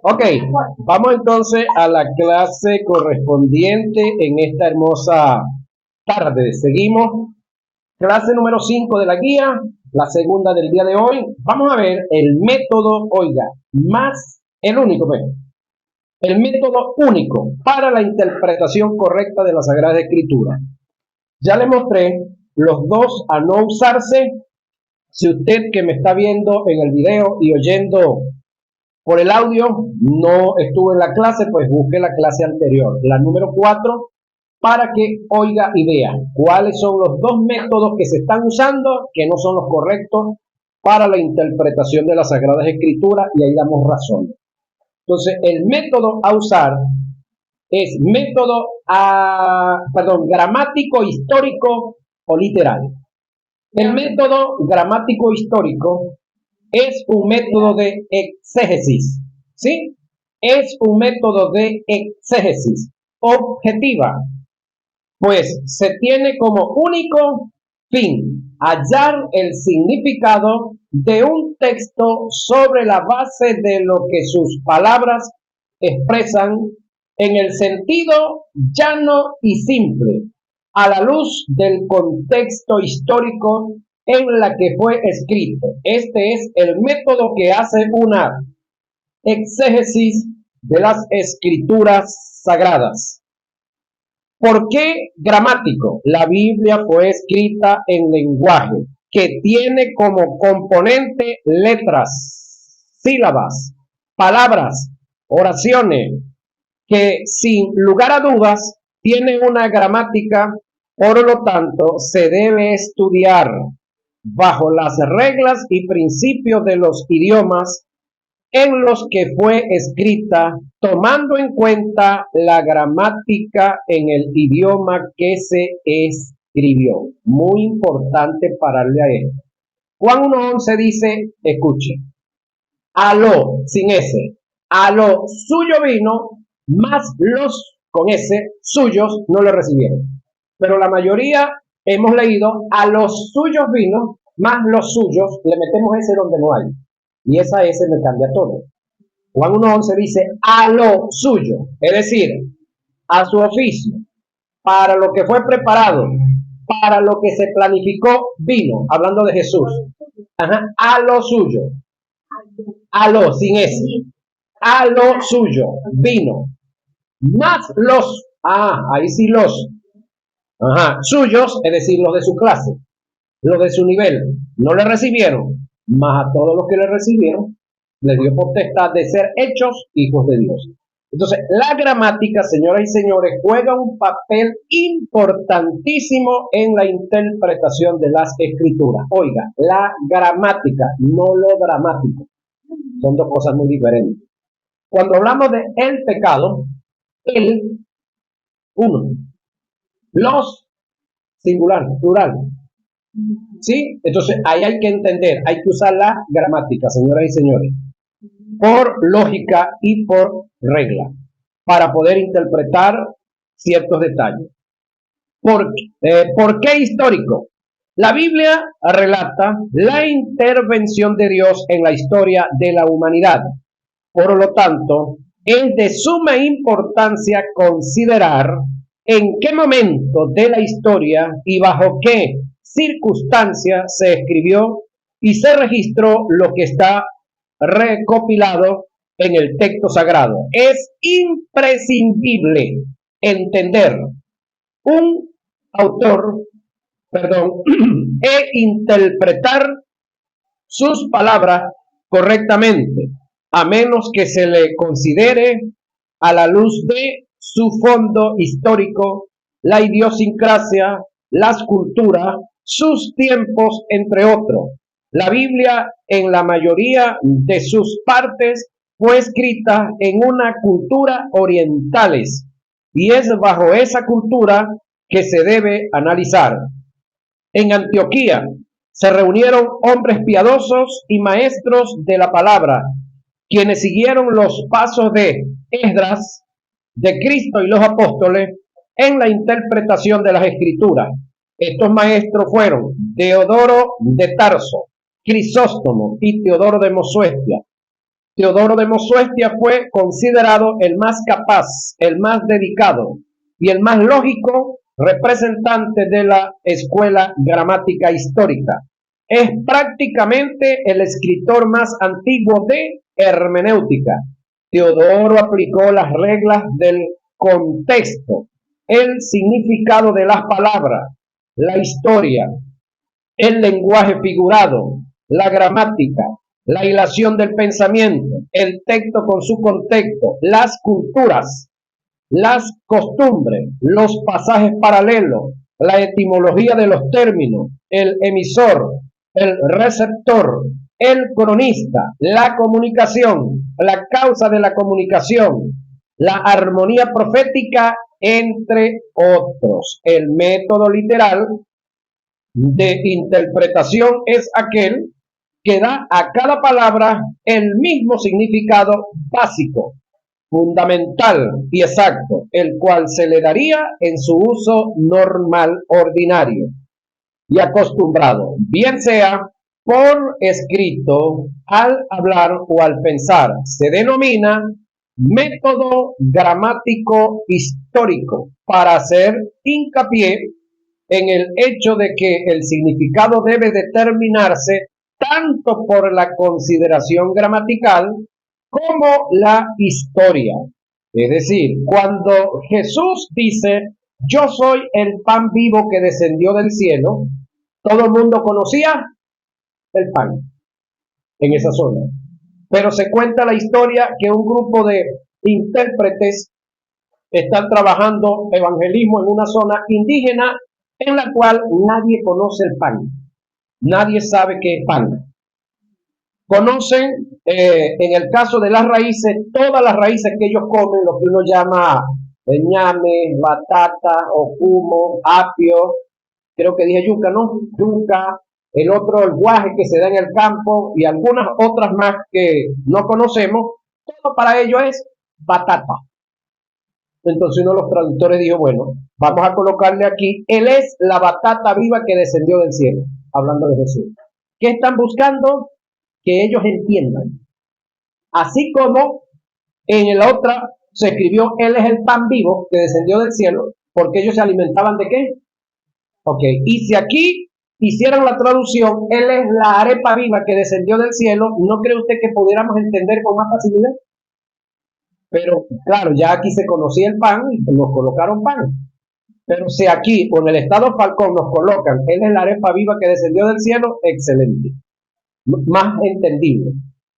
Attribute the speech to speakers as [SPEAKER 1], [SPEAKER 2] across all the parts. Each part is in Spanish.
[SPEAKER 1] Ok, vamos entonces a la clase correspondiente en esta hermosa tarde. Seguimos, clase número 5 de la guía, la segunda del día de hoy. Vamos a ver el método, oiga, el único, el método único para la interpretación correcta de la Sagrada Escritura. Ya le mostré los dos a no usarse. Si usted que me está viendo en el video y oyendo por el audio no estuvo en la clase, pues busque la clase anterior, la número 4, para que oiga y vea cuáles son los dos métodos que se están usando, que no son los correctos para la interpretación de las Sagradas Escrituras, y ahí damos razón. Entonces, el método a usar es método gramático, histórico o literal. El método gramático histórico es un método de exégesis, ¿sí? Es un método de exégesis objetiva, pues se tiene como único fin hallar el significado de un texto sobre la base de lo que sus palabras expresan en el sentido llano y simple, a la luz del contexto histórico en la que fue escrito. Este es el método que hace una exégesis de las escrituras sagradas. ¿Por qué gramático? La Biblia fue escrita en lenguaje que tiene como componente letras, sílabas, palabras, oraciones, que sin lugar a dudas tiene una gramática, por lo tanto se debe estudiar bajo las reglas y principios de los idiomas en los que fue escrita, tomando en cuenta la gramática en el idioma que se escribió. Muy importante pararle a esto. Juan 1:11 dice, escuche, a lo, sin S, a lo suyo vino, más los, con S, suyos no lo recibieron. Pero la mayoría hemos leído, a los suyos vino, más los suyos, le metemos S donde no hay. Y esa S me cambia todo. Juan 1:11 dice, a lo suyo, es decir, a su oficio, para lo que fue preparado, para lo que se planificó, vino, hablando de Jesús. Ajá, a lo suyo, a lo, sin S, a lo suyo, vino, más los, ahí sí los, suyos, es decir, los de su clase, los de su nivel, no le recibieron, más a todos los que le recibieron, les dio potestad de ser hechos hijos de Dios. Entonces, la gramática, señoras y señores, juega un papel importantísimo en la interpretación de las escrituras. Oiga, la gramática, no lo dramático. Son dos cosas muy diferentes. Cuando hablamos de el pecado, el, uno, los, singular, plural. ¿Sí? Entonces, ahí hay que entender, hay que usar la gramática, señoras y señores, por lógica y por regla, para poder interpretar ciertos detalles. ¿Por qué histórico? La Biblia relata la intervención de Dios en la historia de la humanidad. Por lo tanto, es de suma importancia considerar en qué momento de la historia y bajo qué circunstancias se escribió y se registró lo que está recopilado en el texto sagrado. Es imprescindible entender un autor, e interpretar sus palabras correctamente, a menos que se le considere a la luz de su fondo histórico, la idiosincrasia, las culturas, sus tiempos, entre otros. La Biblia, en la mayoría de sus partes, fue escrita en una cultura orientales, y es bajo esa cultura que se debe analizar. En Antioquía se reunieron hombres piadosos y maestros de la palabra, quienes siguieron los pasos de Esdras, de Cristo y los apóstoles en la interpretación de las escrituras. Estos maestros fueron Teodoro de Tarso, Crisóstomo y Teodoro de Mosuestia. Teodoro de Mosuestia fue considerado el más capaz, el más dedicado y el más lógico representante de la escuela gramática histórica. Es prácticamente el escritor más antiguo de hermenéutica. Teodoro aplicó las reglas del contexto, el significado de las palabras, la historia, el lenguaje figurado, la gramática, la hilación del pensamiento, el texto con su contexto, las culturas, las costumbres, los pasajes paralelos, la etimología de los términos, el emisor, el receptor, el cronista, la comunicación, la causa de la comunicación, la armonía profética, entre otros. El método literal de interpretación es aquel que da a cada palabra el mismo significado básico, fundamental y exacto, el cual se le daría en su uso normal, ordinario y acostumbrado, bien sea por escrito, al hablar o al pensar. Se denomina método gramático histórico para hacer hincapié en el hecho de que el significado debe determinarse tanto por la consideración gramatical como la historia. Es decir, cuando Jesús dice, yo soy el pan vivo que descendió del cielo, todo el mundo conocía el pan en esa zona. Pero se cuenta la historia que un grupo de intérpretes están trabajando evangelismo en una zona indígena en la cual nadie conoce el pan. Nadie sabe qué es pan. Conocen, en el caso de las raíces, todas las raíces que ellos comen, lo que uno llama ñame, batata, ocumo, apio, creo que dije yuca, ¿no? Yuca, el otro, el guaje que se da en el campo y algunas otras más que no conocemos, todo para ellos es batata. Entonces uno de los traductores dijo, bueno, vamos a colocarle aquí, él es la batata viva que descendió del cielo, hablando de Jesús. ¿Qué están buscando? Que ellos entiendan. Así como en la otra se escribió, él es el pan vivo que descendió del cielo, porque ellos se alimentaban de qué? Ok, y si aquí hicieran la traducción, él es la arepa viva que descendió del cielo, ¿no cree usted que pudiéramos entender con más facilidad? Pero claro, ya aquí se conocía el pan y nos colocaron pan. Pero si aquí, con el Estado Falcón, nos colocan, él es la arepa viva que descendió del cielo, excelente. Más entendible.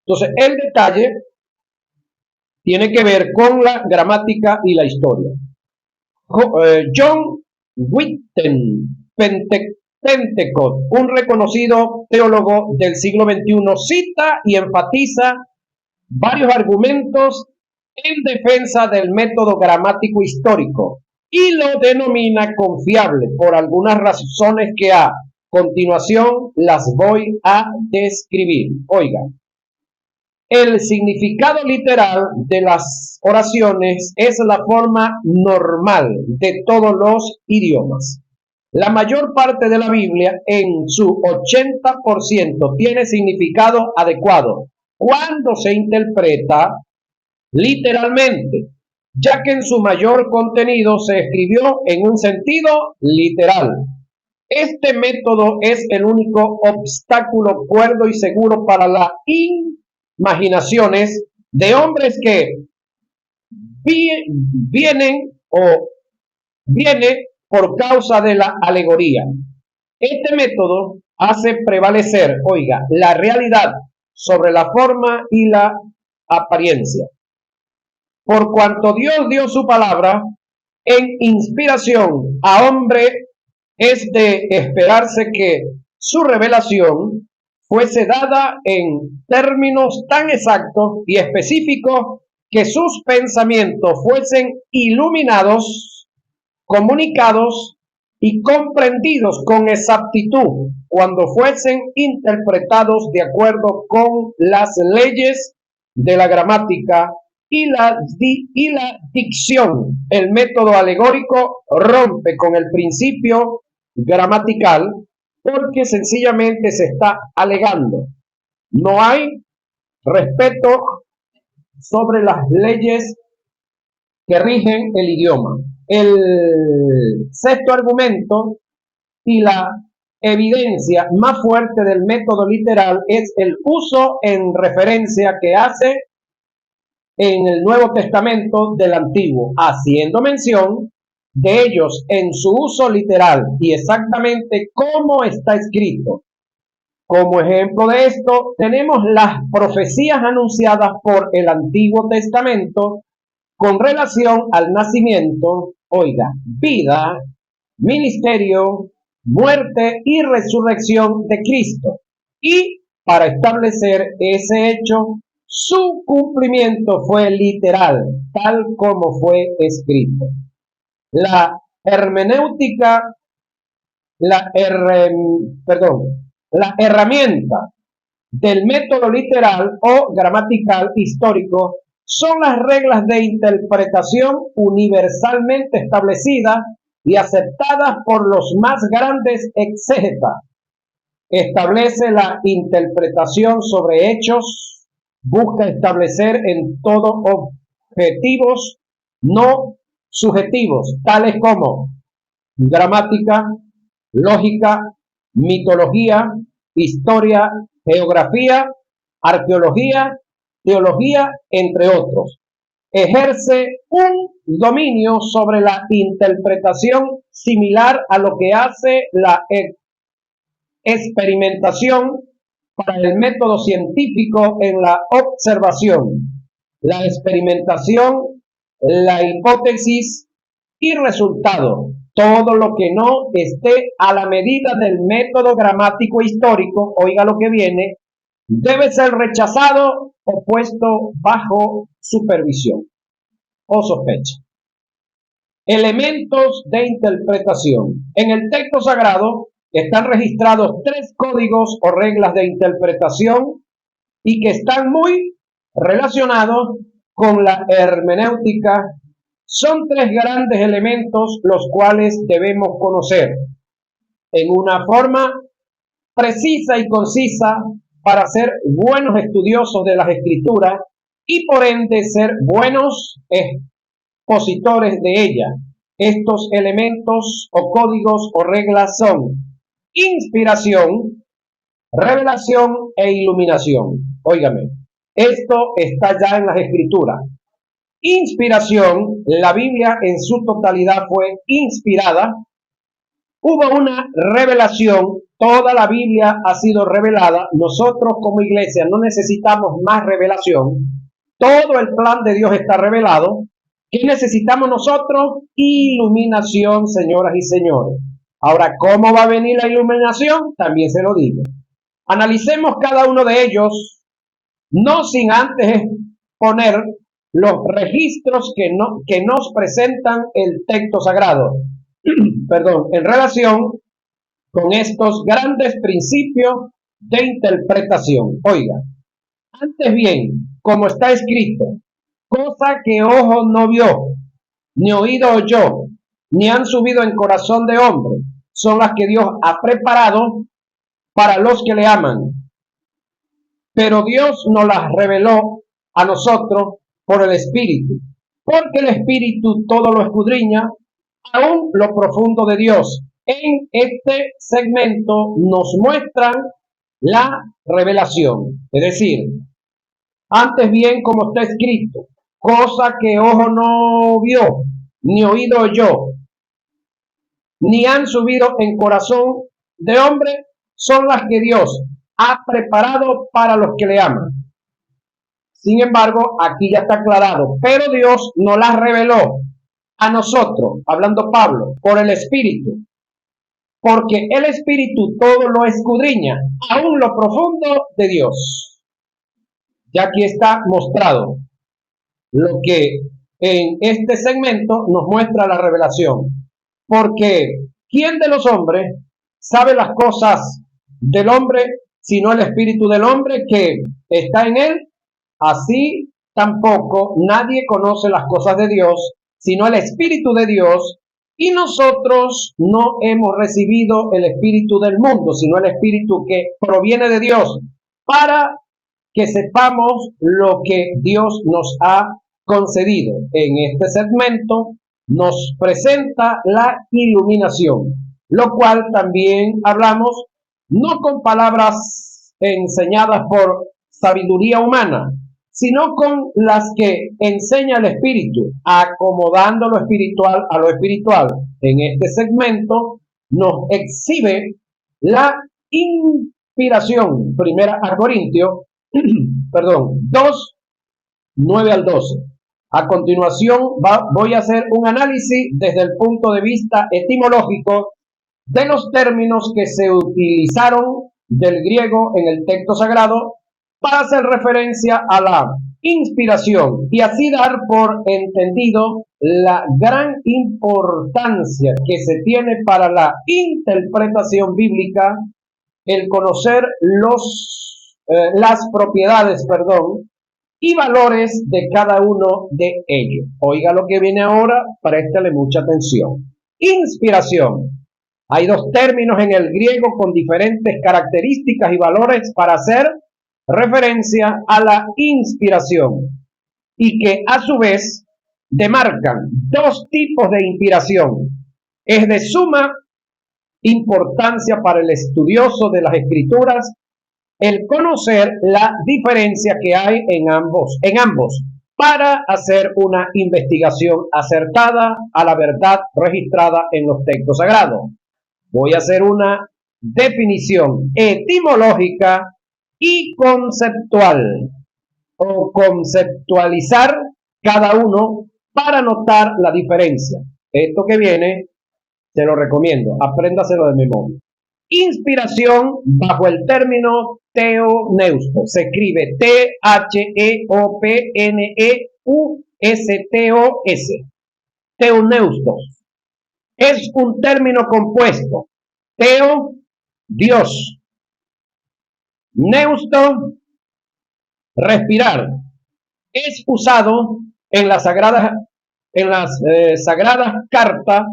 [SPEAKER 1] Entonces, el detalle tiene que ver con la gramática y la historia. John Whitten Pentecost, un reconocido teólogo del siglo XXI, cita y enfatiza varios argumentos en defensa del método gramático histórico y lo denomina confiable por algunas razones que a continuación las voy a describir. Oiga, el significado literal de las oraciones es la forma normal de todos los idiomas. La mayor parte de la Biblia, en su 80%, tiene significado adecuado cuando se interpreta literalmente, ya que en su mayor contenido se escribió en un sentido literal. Este método es el único obstáculo cuerdo y seguro para las imaginaciones de hombres que vienen o viene por causa de la alegoría. Este método hace prevalecer, oiga, la realidad sobre la forma y la apariencia. Por cuanto Dios dio su palabra en inspiración a hombre, es de esperarse que su revelación fuese dada en términos tan exactos y específicos que sus pensamientos fuesen iluminados, comunicados y comprendidos con exactitud cuando fuesen interpretados de acuerdo con las leyes de la gramática y la dicción. El método alegórico rompe con el principio gramatical porque sencillamente se está alegando. No hay respeto sobre las leyes que rigen el idioma. El sexto argumento y la evidencia más fuerte del método literal es el uso en referencia que hace en el Nuevo Testamento del Antiguo, haciendo mención de ellos en su uso literal y exactamente cómo está escrito. Como ejemplo de esto, tenemos las profecías anunciadas por el Antiguo Testamento con relación al nacimiento, oiga, vida, ministerio, muerte y resurrección de Cristo. Y para establecer ese hecho, su cumplimiento fue literal, tal como fue escrito. La hermenéutica, la, la herramienta del método literal o gramatical histórico son las reglas de interpretación universalmente establecidas y aceptadas por los más grandes exégetas. Establece la interpretación sobre hechos, busca establecer en todo objetivos no subjetivos, tales como gramática, lógica, mitología, historia, geografía, arqueología, teología, entre otros. Ejerce un dominio sobre la interpretación similar a lo que hace la experimentación para el método científico en la observación, la experimentación, la hipótesis y resultado. Todo lo que no esté a la medida del método gramático histórico, oiga lo que viene, debe ser rechazado o puesto bajo supervisión o sospecha. Elementos de interpretación. En el texto sagrado están registrados 3 códigos o reglas de interpretación y que están muy relacionados con la hermenéutica. Son 3 grandes elementos los cuales debemos conocer en una forma precisa y concisa para ser buenos estudiosos de las escrituras y por ende ser buenos expositores de ellas. Estos elementos o códigos o reglas son inspiración, revelación e iluminación. Óigame, esto está ya en las escrituras. Inspiración, la Biblia en su totalidad fue inspirada. Hubo una revelación, toda la Biblia ha sido revelada. Nosotros como iglesia no necesitamos más revelación. Todo el plan de Dios está revelado. ¿Qué necesitamos nosotros? Iluminación, señoras y señores. Ahora, ¿cómo va a venir la iluminación? También se lo digo. Analicemos cada uno de ellos, no sin antes poner los registros que nos presentan el texto sagrado. Perdón, en relación con estos grandes principios de interpretación. Oiga, antes bien, como está escrito, cosa que ojo no vio, ni oído oyó, ni han subido en corazón de hombre, son las que Dios ha preparado para los que le aman. Pero Dios nos las reveló a nosotros por el Espíritu, porque el Espíritu todo lo escudriña, aún lo profundo de Dios. En este segmento nos muestran la revelación, es decir, antes bien como está escrito, cosa que ojo no vio, ni oído oyó, ni han subido en corazón de hombre, son las que Dios ha preparado para los que le aman. Sin embargo, aquí ya está aclarado, pero Dios nos las reveló a nosotros, hablando Pablo, por el Espíritu, porque el Espíritu todo lo escudriña, aún lo profundo de Dios. Ya aquí está mostrado lo que en este segmento nos muestra la revelación, porque ¿quién de los hombres sabe las cosas del hombre sino el Espíritu del hombre que está en él? Así tampoco nadie conoce las cosas de Dios sino el Espíritu de Dios, y nosotros no hemos recibido el Espíritu del mundo, sino el Espíritu que proviene de Dios, para que sepamos lo que Dios nos ha concedido. En este segmento nos presenta la iluminación, lo cual también hablamos no con palabras enseñadas por sabiduría humana, sino con las que enseña el Espíritu, acomodando lo espiritual a lo espiritual. En este segmento nos exhibe la inspiración, primera a Corintios, perdón, 2, 9 al 12. A continuación voy a hacer un análisis desde el punto de vista etimológico de los términos que se utilizaron del griego en el texto sagrado para hacer referencia a la inspiración y así dar por entendido la gran importancia que se tiene para la interpretación bíblica el conocer las propiedades, y valores de cada uno de ellos. Oiga lo que viene ahora, préstale mucha atención. Inspiración. Hay dos términos en el griego con diferentes características y valores para hacer referencia a la inspiración y que a su vez demarcan dos tipos de inspiración. Es de suma importancia para el estudioso de las escrituras el conocer la diferencia que hay en ambos para hacer una investigación acertada a la verdad registrada en los textos sagrados. Voy a hacer una definición etimológica y conceptual o conceptualizar cada uno para notar la diferencia. Esto que viene, te lo recomiendo, apréndaselo de memoria. Inspiración bajo el término teoneusto. Se escribe Theopneustos. Teoneustos. Es un término compuesto. Teo, Dios. Neusto, respirar. Es usado en las sagradas cartas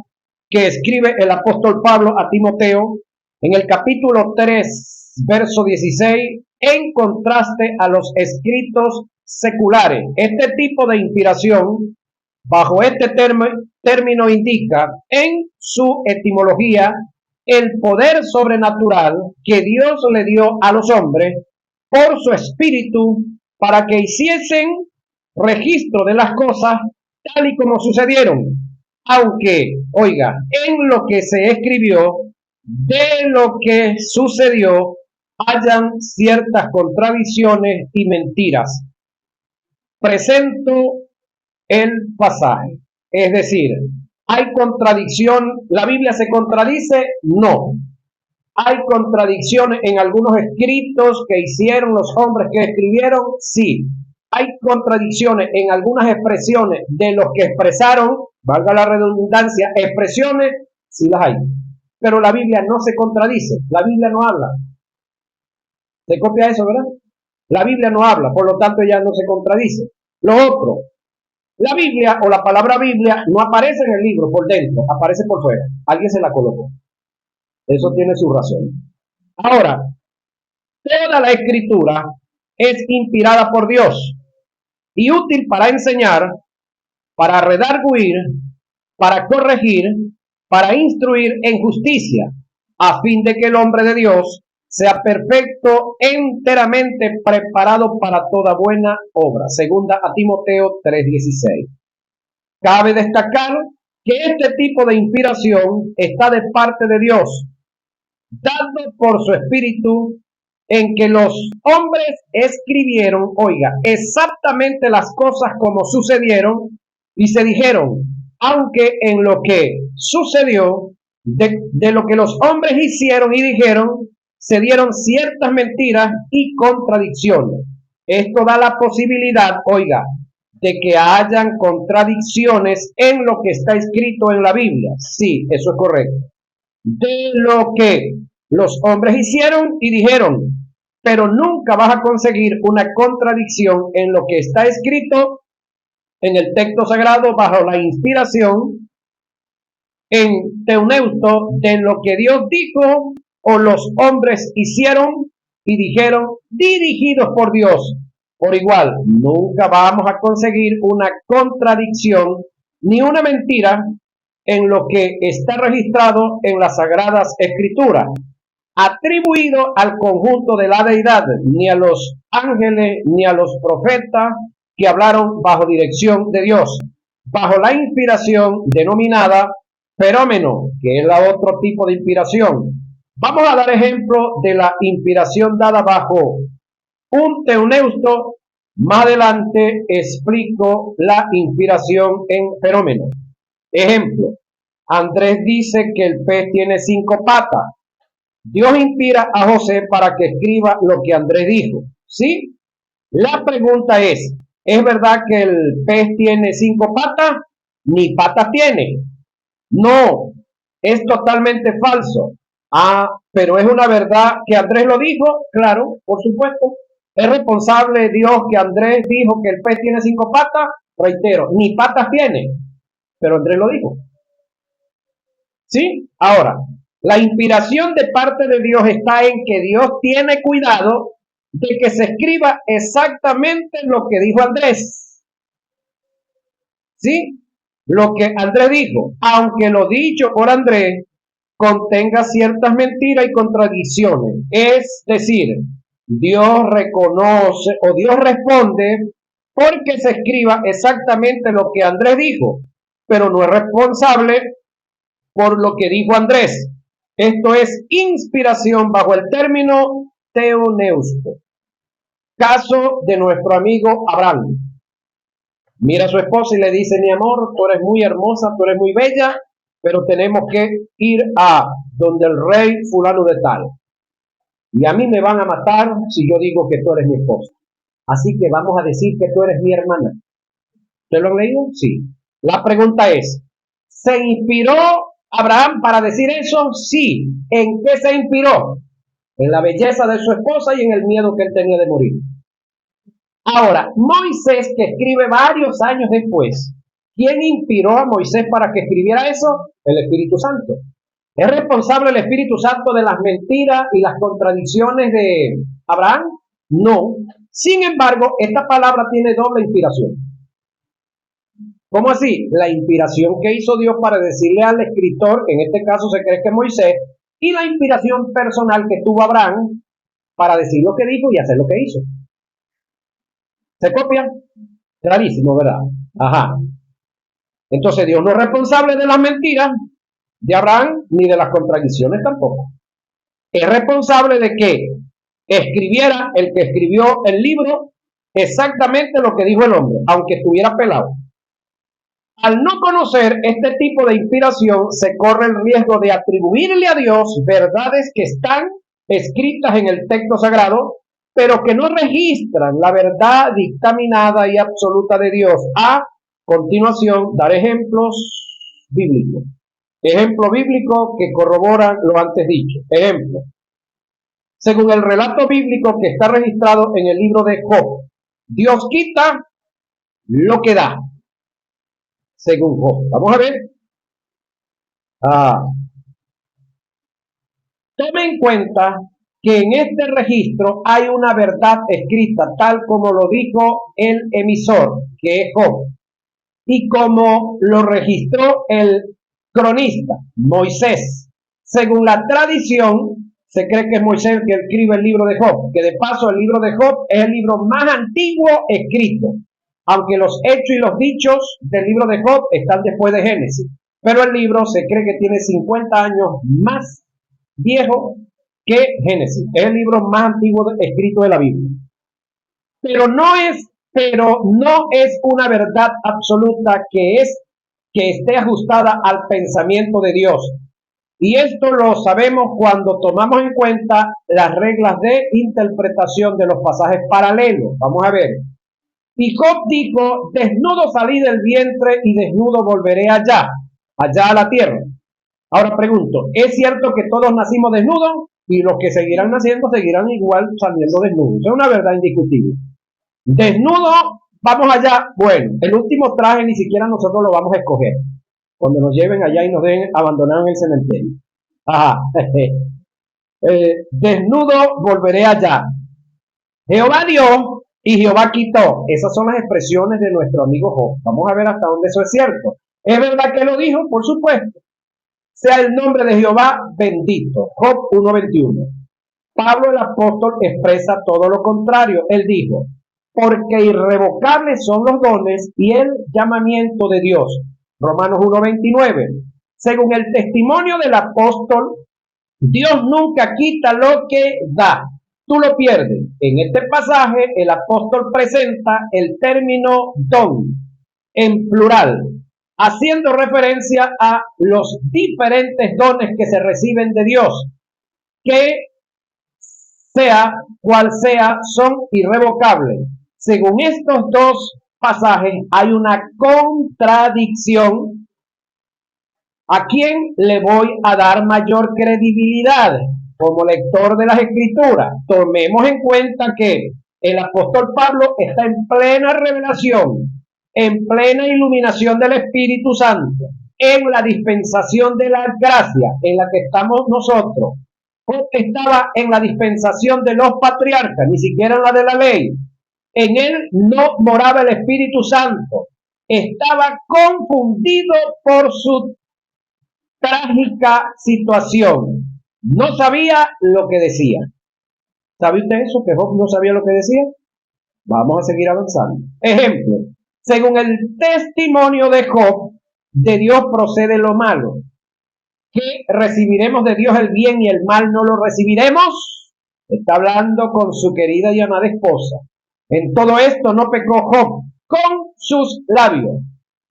[SPEAKER 1] que escribe el apóstol Pablo a Timoteo en el capítulo 3, verso 16, en contraste a los escritos seculares. Este tipo de inspiración, bajo este término, indica en su etimología el poder sobrenatural que Dios le dio a los hombres por su espíritu para que hiciesen registro de las cosas tal y como sucedieron. Aunque, oiga, en lo que se escribió, de lo que sucedió, hayan ciertas contradicciones y mentiras. Presento el pasaje. Es decir, ¿hay contradicción? ¿La Biblia se contradice? No. ¿Hay contradicción en algunos escritos que hicieron los hombres que escribieron? Sí. ¿Hay contradicciones en algunas expresiones de los que expresaron? Valga la redundancia, expresiones, sí las hay. Pero la Biblia no se contradice, la Biblia no habla. ¿Se copia eso, verdad? La Biblia no habla, por lo tanto ya no se contradice. Lo otro, la Biblia o la palabra Biblia no aparece en el libro por dentro, aparece por fuera. Alguien se la colocó. Eso tiene su razón. Ahora, toda la escritura es inspirada por Dios y útil para enseñar, para redarguir, para corregir, para instruir en justicia, a fin de que el hombre de Dios sea perfecto, enteramente preparado para toda buena obra. Segunda a Timoteo 3:16. Cabe destacar que este tipo de inspiración está de parte de Dios, dado por su espíritu, en que los hombres escribieron, oiga, exactamente las cosas como sucedieron y se dijeron, aunque en lo que sucedió, de lo que los hombres hicieron y dijeron, se dieron ciertas mentiras y contradicciones. Esto da la posibilidad, oiga, de que hayan contradicciones en lo que está escrito en la Biblia. Sí, eso es correcto. De lo que los hombres hicieron y dijeron, pero nunca vas a conseguir una contradicción en lo que está escrito en el texto sagrado bajo la inspiración en Teoneusto de lo que Dios dijo o los hombres hicieron y dijeron, dirigidos por Dios. Por igual, nunca vamos a conseguir una contradicción ni una mentira en lo que está registrado en las Sagradas Escrituras, atribuido al conjunto de la deidad, ni a los ángeles, ni a los profetas que hablaron bajo dirección de Dios, bajo la inspiración denominada fenómeno, que es la otro tipo de inspiración. Vamos a dar ejemplo de la inspiración dada bajo un teoneusto. Más adelante explico la inspiración en fenómeno. Ejemplo, Andrés dice que el pez tiene 5 patas. Dios inspira a José para que escriba lo que Andrés dijo. ¿Sí? La pregunta es verdad que el pez tiene 5 patas? Ni patas tiene. No, es totalmente falso. Pero es una verdad que Andrés lo dijo, claro, por supuesto. ¿Es responsable Dios que Andrés dijo que el pez tiene 5 patas? Reitero, ni patas tiene, pero Andrés lo dijo. ¿Sí? Ahora, la inspiración de parte de Dios está en que Dios tiene cuidado de que se escriba exactamente lo que dijo Andrés. ¿Sí? Lo que Andrés dijo, aunque lo dicho por Andrés contenga ciertas mentiras y contradicciones. Es decir, Dios reconoce o Dios responde porque se escriba exactamente lo que Andrés dijo, pero no es responsable por lo que dijo Andrés. Esto es inspiración bajo el término teoneusto. Caso de nuestro amigo Abraham. Mira a su esposa y le dice, mi amor, tú eres muy hermosa, tú eres muy bella, pero tenemos que ir a donde el rey fulano de tal. Y a mí me van a matar si yo digo que tú eres mi esposa. Así que vamos a decir que tú eres mi hermana. ¿Ustedes lo han leído? Sí. La pregunta es, ¿se inspiró Abraham para decir eso? Sí. ¿En qué se inspiró? En la belleza de su esposa y en el miedo que él tenía de morir. Ahora, Moisés, que escribe varios años después, ¿quién inspiró a Moisés para que escribiera eso? El Espíritu Santo. ¿Es responsable el Espíritu Santo de las mentiras y las contradicciones de Abraham? No. Sin embargo, esta palabra tiene doble inspiración. ¿Cómo así? La inspiración que hizo Dios para decirle al escritor, en este caso se cree que es Moisés, y la inspiración personal que tuvo Abraham para decir lo que dijo y hacer lo que hizo. ¿Se copia? Clarísimo, ¿verdad? Ajá. Entonces Dios no es responsable de las mentiras de Abraham ni de las contradicciones tampoco. Es responsable de que escribiera el que escribió el libro exactamente lo que dijo el hombre, aunque estuviera pelado. Al no conocer este tipo de inspiración, se corre el riesgo de atribuirle a Dios verdades que están escritas en el texto sagrado, pero que no registran la verdad dictaminada y absoluta de Dios. A continuación, dar ejemplos bíblicos. Ejemplo bíblico que corroboran lo antes dicho. Ejemplo. Según el relato bíblico que está registrado en el libro de Job, Dios quita lo que da. Según Job. Vamos a ver. Tome en cuenta que en este registro hay una verdad escrita tal como lo dijo el emisor, que es Job, y como lo registró el cronista, Moisés. Según la tradición, se cree que es Moisés el que escribe el libro de Job, que de paso el libro de Job es el libro más antiguo escrito, aunque los hechos y los dichos del libro de Job están después de Génesis, pero el libro se cree que tiene 50 años más viejo que Génesis. Es el libro más antiguo escrito de la Biblia. Pero no es una verdad absoluta que esté ajustada al pensamiento de Dios. Y esto lo sabemos cuando tomamos en cuenta las reglas de interpretación de los pasajes paralelos. Vamos a ver. Y Job dijo, desnudo salí del vientre y desnudo volveré allá a la tierra. Ahora pregunto, ¿es cierto que todos nacimos desnudos? Y los que seguirán naciendo seguirán igual saliendo desnudos. Es una verdad indiscutible. Desnudo, vamos allá. Bueno, el último traje ni siquiera nosotros lo vamos a escoger. Cuando nos lleven allá y nos den abandonado en el cementerio. Ajá. desnudo volveré allá. Jehová dio y Jehová quitó. Esas son las expresiones de nuestro amigo Job. Vamos a ver hasta dónde eso es cierto. ¿Es verdad que lo dijo? Por supuesto. Sea el nombre de Jehová bendito. Job 1:21. Pablo el apóstol expresa todo lo contrario. Él dijo, porque irrevocables son los dones y el llamamiento de Dios. Romanos 1:29. Según el testimonio del apóstol, Dios nunca quita lo que da. Tú lo pierdes. En este pasaje, el apóstol presenta el término don en plural, haciendo referencia a los diferentes dones que se reciben de Dios, que sea cual sea, son irrevocables. Según estos dos pasajes, hay una contradicción. ¿A quién le voy a dar mayor credibilidad? Como lector de las Escrituras, tomemos en cuenta que el apóstol Pablo está en plena revelación, en plena iluminación del Espíritu Santo, en la dispensación de la gracia en la que estamos nosotros. Estaba en la dispensación de los patriarcas, ni siquiera en la de la ley. En él no moraba el Espíritu Santo. Estaba confundido por su trágica situación. No sabía lo que decía. ¿Sabe usted eso? ¿Que Job no sabía lo que decía? Vamos a seguir avanzando. Ejemplo. Según el testimonio de Job, de Dios procede lo malo. ¿Que recibiremos de Dios el bien y el mal no lo recibiremos? Está hablando con su querida y amada esposa. En todo esto no pecó Job con sus labios.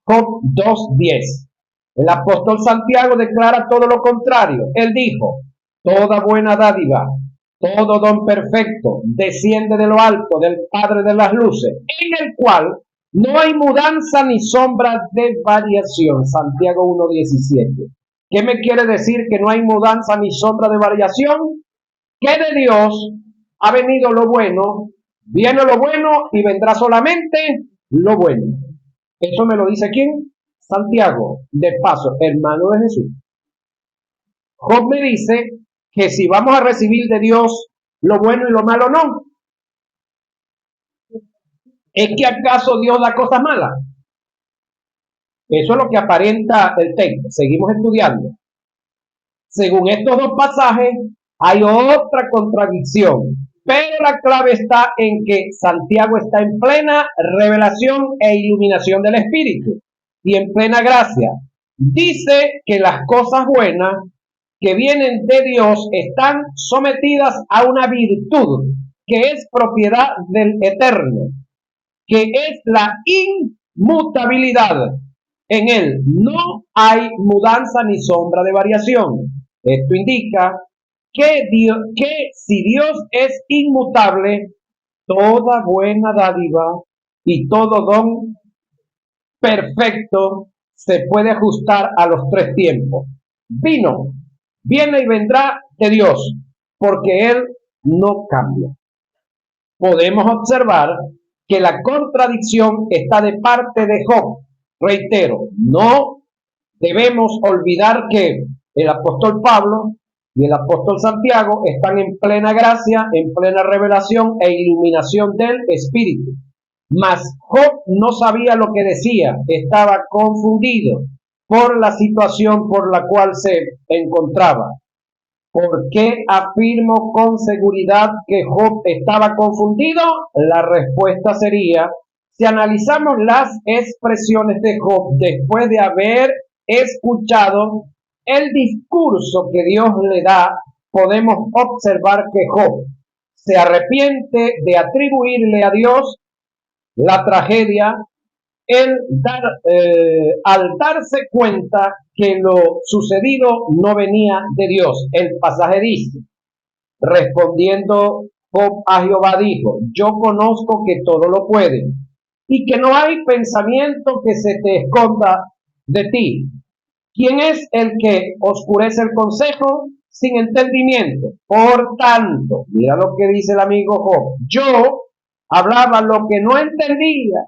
[SPEAKER 1] Job 2:10. El apóstol Santiago declara todo lo contrario. Él dijo, toda buena dádiva, todo don perfecto, desciende de lo alto, del Padre de las luces, en el cual no hay mudanza ni sombra de variación. Santiago 1:17. ¿Qué me quiere decir que no hay mudanza ni sombra de variación? Que de Dios ha venido lo bueno, viene lo bueno y vendrá solamente lo bueno. ¿Eso me lo dice quién? Santiago, de paso, hermano de Jesús. Job me dice que si vamos a recibir de Dios lo bueno y lo malo, no. ¿Es que acaso Dios da cosas malas? Eso es lo que aparenta el texto. Seguimos estudiando. Según estos dos pasajes, hay otra contradicción. Pero la clave está en que Santiago está en plena revelación e iluminación del Espíritu y en plena gracia. Dice que las cosas buenas que vienen de Dios están sometidas a una virtud que es propiedad del Eterno, que es la inmutabilidad. En él no hay mudanza ni sombra de variación. Esto indica que si Dios es inmutable, toda buena dádiva y todo don perfecto se puede ajustar a los tres tiempos. Viene y vendrá de Dios, porque Él no cambia. Podemos observar que la contradicción está de parte de Job. Reitero, no debemos olvidar que el apóstol Pablo y el apóstol Santiago están en plena gracia, en plena revelación e iluminación del Espíritu. Mas Job no sabía lo que decía, estaba confundido por la situación por la cual se encontraba. ¿Por qué afirmo con seguridad que Job estaba confundido? La respuesta sería, si analizamos las expresiones de Job después de haber escuchado el discurso que Dios le da, podemos observar que Job se arrepiente de atribuirle a Dios la tragedia al darse cuenta que lo sucedido no venía de Dios. El pasaje dice, respondiendo Job a Jehová dijo, yo conozco que todo lo puede y que no hay pensamiento que se te esconda de ti. ¿Quién es el que oscurece el consejo sin entendimiento? Por tanto, mira lo que dice el amigo Job, yo hablaba lo que no entendía,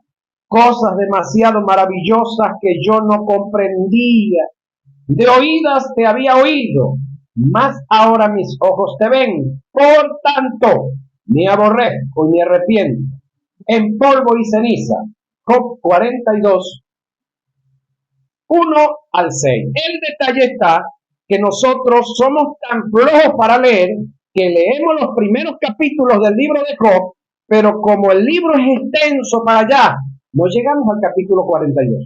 [SPEAKER 1] cosas demasiado maravillosas que yo no comprendía. De oídas te había oído, mas ahora mis ojos te ven. Por tanto, me aborrezco y me arrepiento en polvo y ceniza. Job 42, 1 al 6. El detalle está que nosotros somos tan flojos para leer que leemos los primeros capítulos del libro de Job, pero como el libro es extenso para allá, no llegamos al capítulo 42.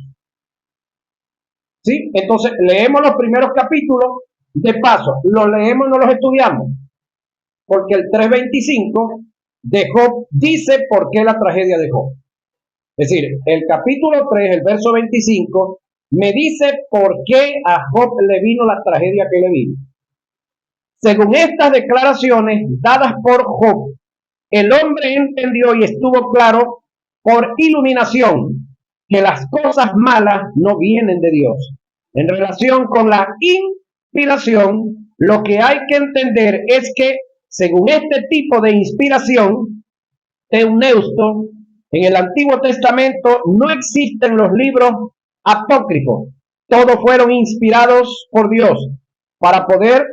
[SPEAKER 1] ¿Sí? Entonces leemos los primeros capítulos, de paso, los leemos, no los estudiamos, porque el 3.25 de Job dice por qué la tragedia de Job. Es decir, el capítulo 3, el verso 25, me dice por qué a Job le vino la tragedia que le vino. Según estas declaraciones dadas por Job, el hombre entendió y estuvo claro por iluminación que las cosas malas no vienen de Dios. En relación con la inspiración, lo que hay que entender es que, según este tipo de inspiración, teuneusto, en el Antiguo Testamento no existen los libros apócrifos. Todos fueron inspirados por Dios para poder,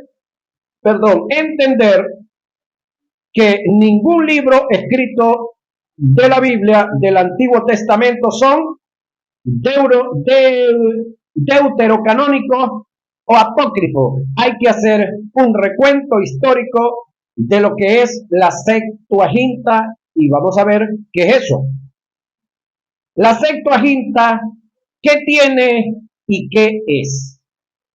[SPEAKER 1] entender que ningún libro escrito de la Biblia del Antiguo Testamento son deuterocanónicos o apócrifos. Hay que hacer un recuento histórico de lo que es la Septuaginta y vamos a ver qué es eso. La Septuaginta, ¿qué tiene y qué es?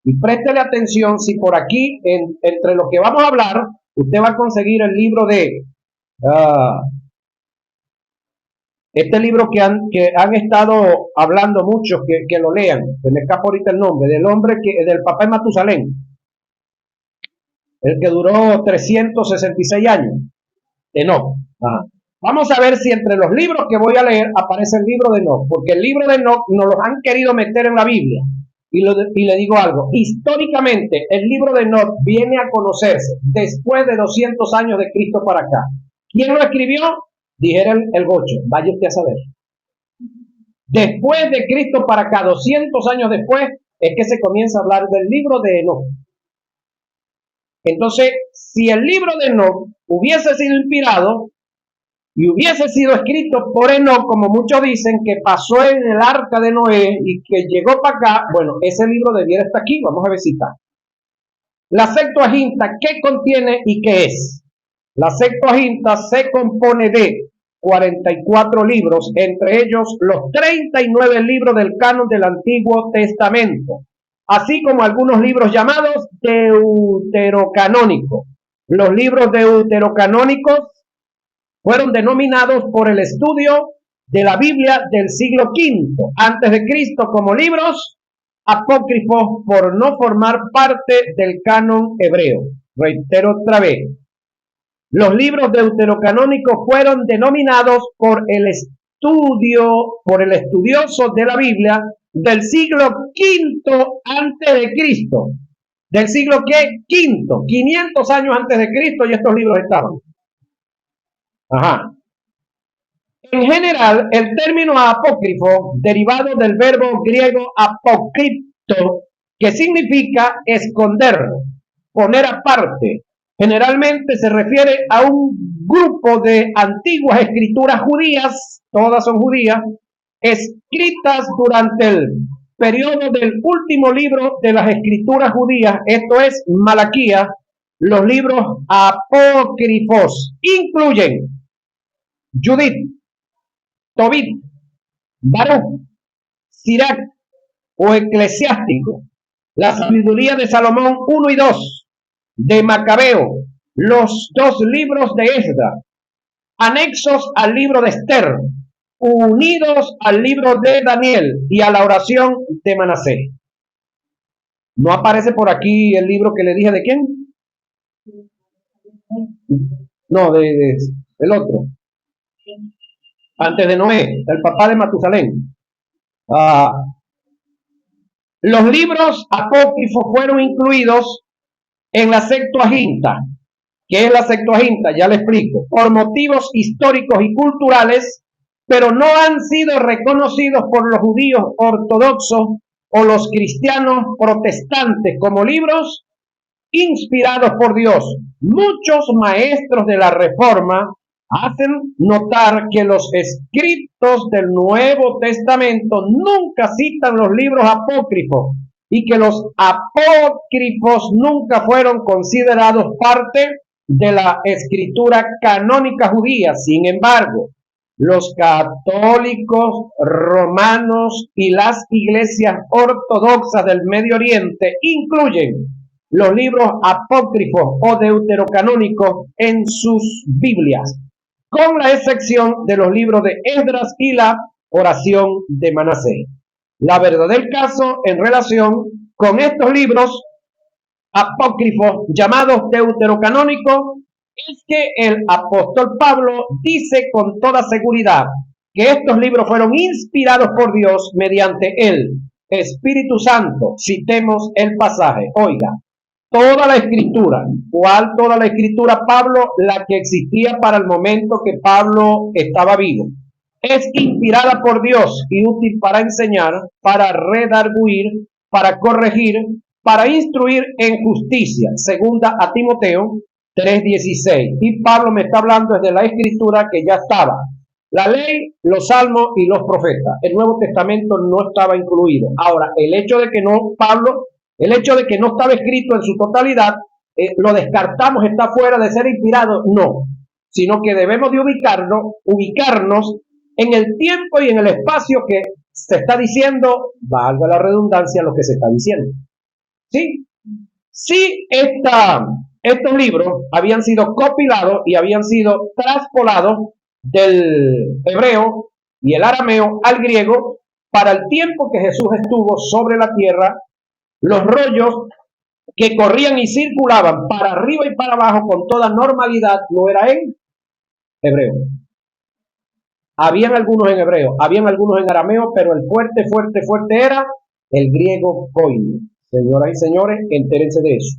[SPEAKER 1] Y préstele atención si por aquí, entre lo que vamos a hablar, usted va a conseguir el libro de este libro que han estado hablando muchos, que lo lean. Se me escapa ahorita el nombre, del papá de Matusalén, el que duró 366 años. Enoc. Vamos a ver si entre los libros que voy a leer aparece el libro de Enoc, porque el libro de Enoc nos lo han querido meter en la Biblia. Y le digo algo, históricamente el libro de Enoc viene a conocerse después de 200 años de Cristo para acá. ¿Quién lo escribió? Dijera el gocho, vaya usted a saber. Después de Cristo para acá, 200 años después, es que se comienza a hablar del libro de Enoc. Entonces, si el libro de Enoc hubiese sido inspirado y hubiese sido escrito por Enoc, como muchos dicen, que pasó en el arca de Noé y que llegó para acá, bueno, ese libro debiera estar aquí, vamos a ver si está. La Septuaginta, ¿qué contiene y qué es? La Septuaginta se compone de 44 libros, entre ellos los 39 libros del canon del Antiguo Testamento, así como algunos libros llamados deuterocanónicos. Los libros deuterocanónicos fueron denominados por el estudio de la Biblia del siglo V antes de Cristo como libros apócrifos por no formar parte del canon hebreo. Reitero otra vez. Los libros deuterocanónicos fueron denominados por el estudioso de la Biblia del siglo V antes de Cristo. ¿Del siglo qué? V, 500 años antes de Cristo y estos libros estaban. En general, el término apócrifo, derivado del verbo griego apokripto, que significa esconder, poner aparte, generalmente se refiere a un grupo de antiguas escrituras judías, todas son judías, escritas durante el periodo del último libro de las escrituras judías, esto es Malaquías. Los libros apócrifos incluyen Judith, Tobit, Baruch, Sirac o Eclesiástico, la sabiduría de Salomón 1 y 2, de Macabeo, los 2 libros de Esdras, anexos al libro de Esther, unidos al libro de Daniel y a la oración de Manasés. ¿No aparece por aquí el libro que le dije de quién? No, del otro. Antes de Noé, el papá de Matusalén. Los libros apócrifos fueron incluidos en la Septuaginta. ¿Qué es la Septuaginta? Ya le explico. Por motivos históricos y culturales, pero no han sido reconocidos por los judíos ortodoxos o los cristianos protestantes como libros inspirados por Dios. Muchos maestros de la Reforma hacen notar que los escritos del Nuevo Testamento nunca citan los libros apócrifos y que los apócrifos nunca fueron considerados parte de la escritura canónica judía. Sin embargo, los católicos romanos y las iglesias ortodoxas del Medio Oriente incluyen los libros apócrifos o deuterocanónicos en sus Biblias, con la excepción de los libros de Esdras y la oración de Manasés. La verdad del caso en relación con estos libros apócrifos llamados deuterocanónicos es que el apóstol Pablo dice con toda seguridad que estos libros fueron inspirados por Dios mediante el Espíritu Santo. Citemos el pasaje. Oiga, toda la escritura. ¿Cuál toda la escritura, Pablo? La que existía para el momento que Pablo estaba vivo. Es inspirada por Dios y útil para enseñar, para redarguir, para corregir, para instruir en justicia. Segunda a Timoteo 3:16. Y Pablo me está hablando desde la escritura que ya estaba. La ley, los salmos y los profetas. El Nuevo Testamento no estaba incluido. Ahora, el hecho de que no estaba escrito en su totalidad, lo descartamos, está fuera de ser inspirado, no, sino que debemos de ubicarnos en el tiempo y en el espacio que se está diciendo, valga la redundancia, lo que se está diciendo. ¿Sí? Sí, estos libros habían sido compilados y habían sido traspolados del hebreo y el arameo al griego para el tiempo que Jesús estuvo sobre la tierra. Los rollos que corrían y circulaban para arriba y para abajo con toda normalidad no era en hebreo. Habían algunos en hebreo, habían algunos en arameo, pero el fuerte era el griego koine. Señoras y señores, entérense de eso.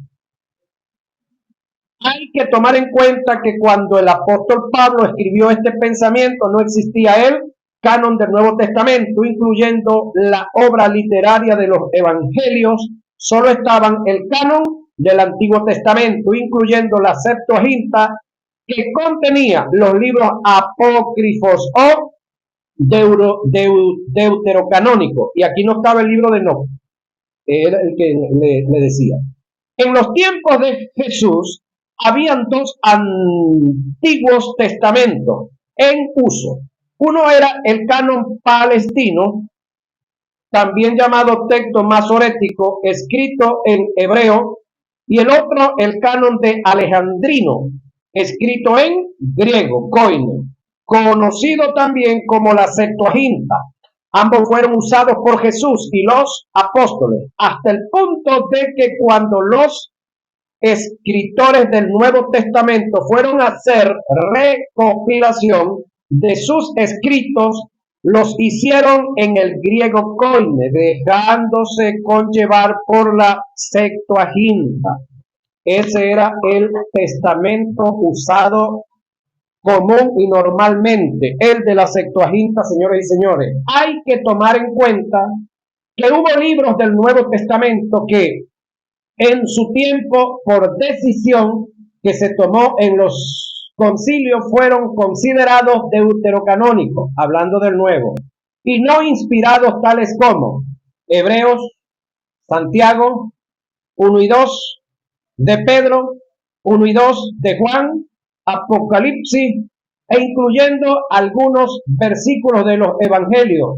[SPEAKER 1] Hay que tomar en cuenta que cuando el apóstol Pablo escribió este pensamiento no existía el canon del Nuevo Testamento, incluyendo la obra literaria de los evangelios. Solo estaban el canon del Antiguo Testamento, incluyendo la Septuaginta, que contenía los libros apócrifos o deuterocanónicos. Y aquí no estaba el libro de Enoc, era el que le decía. En los tiempos de Jesús habían dos antiguos testamentos en uso. Uno era el canon palestino, también llamado texto masorético, escrito en hebreo, y el otro el canon de Alejandrino, escrito en griego, koine, conocido también como la Septuaginta. Ambos fueron usados por Jesús y los apóstoles, hasta el punto de que cuando los escritores del Nuevo Testamento fueron a hacer recopilación de sus escritos, los hicieron en el griego koine, dejándose conllevar por la Septuaginta. Ese era el testamento usado común y normalmente, el de la Septuaginta, señores y señores. Hay que tomar en cuenta que hubo libros del Nuevo Testamento que en su tiempo, por decisión que se tomó en los concilios, fueron considerados deuterocanónicos, hablando del Nuevo, y no inspirados, tales como Hebreos, Santiago, 1 y 2 de Pedro, 1 y 2 de Juan, Apocalipsis, e incluyendo algunos versículos de los evangelios.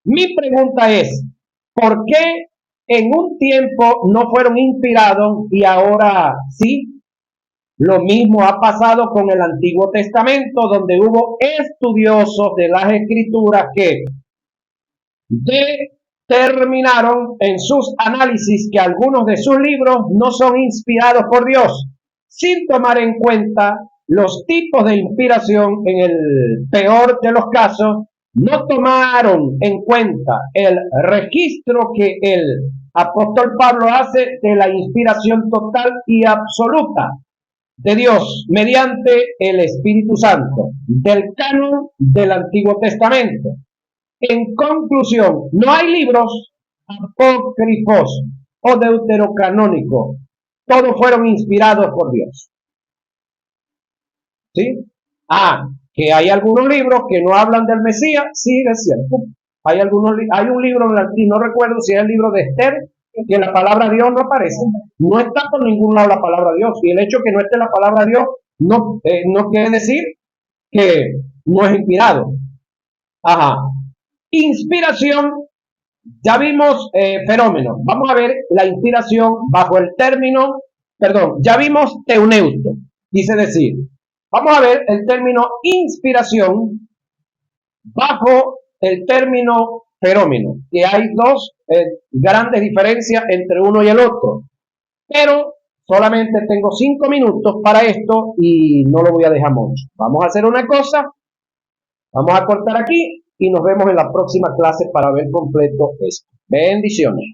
[SPEAKER 1] Mi pregunta es, ¿por qué en un tiempo no fueron inspirados y ahora sí? Lo mismo ha pasado con el Antiguo Testamento, donde hubo estudiosos de las Escrituras que determinaron en sus análisis que algunos de sus libros no son inspirados por Dios, sin tomar en cuenta los tipos de inspiración. En el peor de los casos, no tomaron en cuenta el registro que el apóstol Pablo hace de la inspiración total y absoluta de Dios mediante el Espíritu Santo del canon del Antiguo Testamento. En conclusión, no hay libros apócrifos o deuterocanónicos. todos fueron inspirados por Dios. ¿Sí? Que hay algunos libros que no hablan del Mesías, sí, es cierto. Hay un libro en latín, no recuerdo si es el libro de Esther, que la palabra Dios no aparece. No está por ningún lado la palabra Dios. Y el hecho que no esté la palabra Dios no quiere decir que no es inspirado. Inspiración, ya vimos fenómenos. Vamos a ver la inspiración bajo el término, ya vimos teuneusto, dice decir. Vamos a ver el término inspiración bajo el término fenómeno, que hay dos grandes diferencias entre uno y el otro. Pero solamente tengo 5 minutos para esto y no lo voy a dejar mucho. Vamos a hacer una cosa, vamos a cortar aquí y nos vemos en la próxima clase para ver completo esto. Bendiciones.